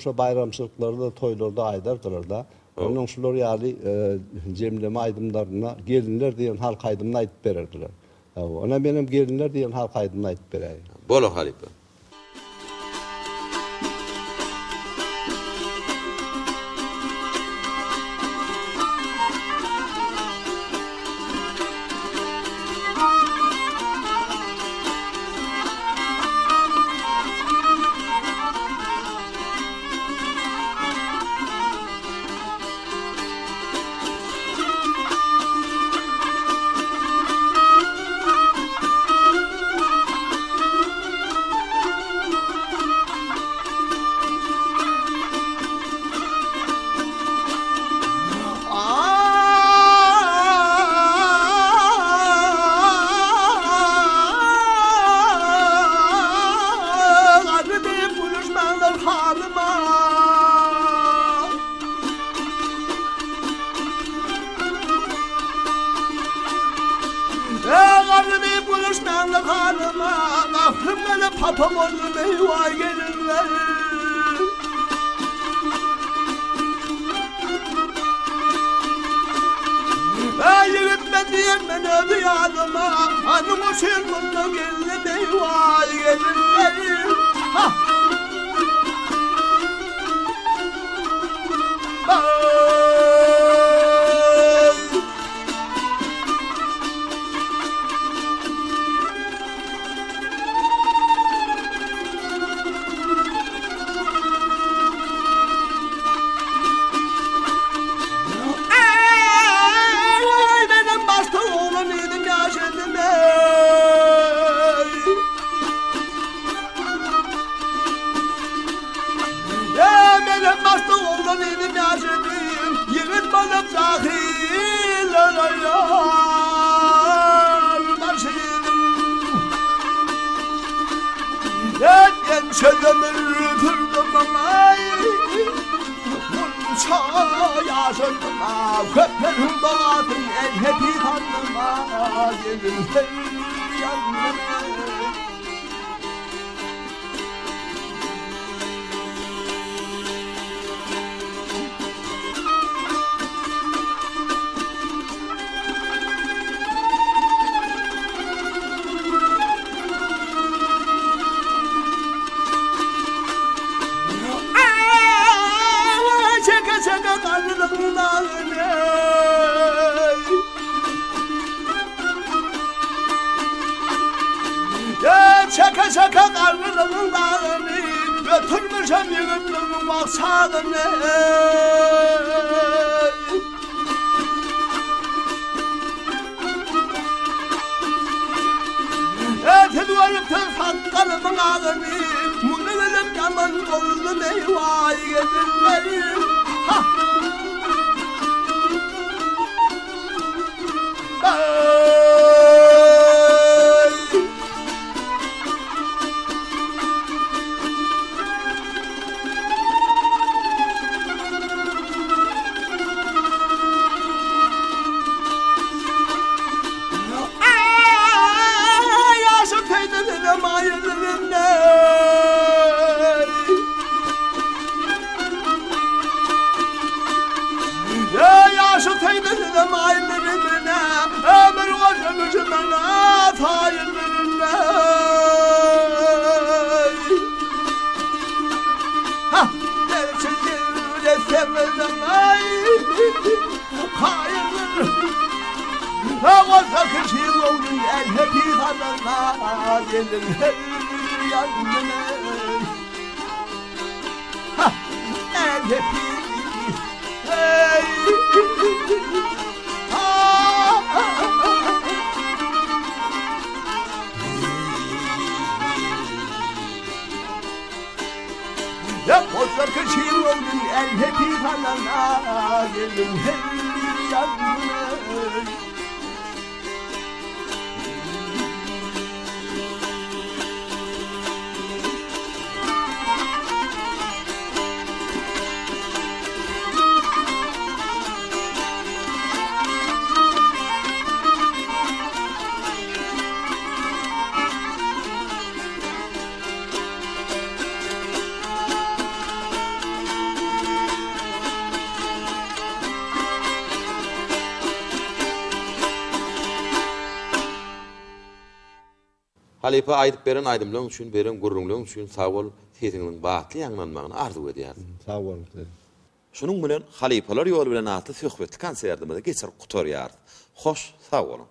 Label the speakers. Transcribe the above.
Speaker 1: şu bayramçılıklarda, toylarda aydar kılırda. Onun şular yani cemleme aydımlarına gelinler diyen halk aydımına aytıp bererdiler. Ona benim gelinler diyen halk aydımına aytıp bereyim.
Speaker 2: Bolo Halipe.
Speaker 3: Papam oldu meyva gelinler. Yürüp ben diyem ben ödü yanıma. Hanım o şirmunla geldi meyva gelinler. Yigit balıp zahil Yen çözümür kırdım ay Bunça yaşadım Köplerim doğatın en hepi tanrıma Gelin her yanına Çaka çaka karnının dağını götürmüşem yigitliğin maksağını Eti duvarıp sakkalımın ağını Bunu verip yaman oldu meyvayı getirlerim Yaşı teyzede maillerine ömür başlamışım ben atayırlarına Dersin de sevmeden ay hayırlı Ama sakıcı oğlum el hepi tanrına Gelin her yanına El hepi Ya koca kışın oldun el hepi falana Gelin her yanına
Speaker 2: Halipa aýdyp beren aýdymlaryň üçin, beren gurrunlaryň üçin sag bol, sesiňiň bagtly ýanlanmagyny arzu edýär.
Speaker 1: Sağ olun.
Speaker 2: Şunun bilen halipalar ýoly bilen atly söhbetli konsertimize geçer gutarýar. Hoş, sag bolun.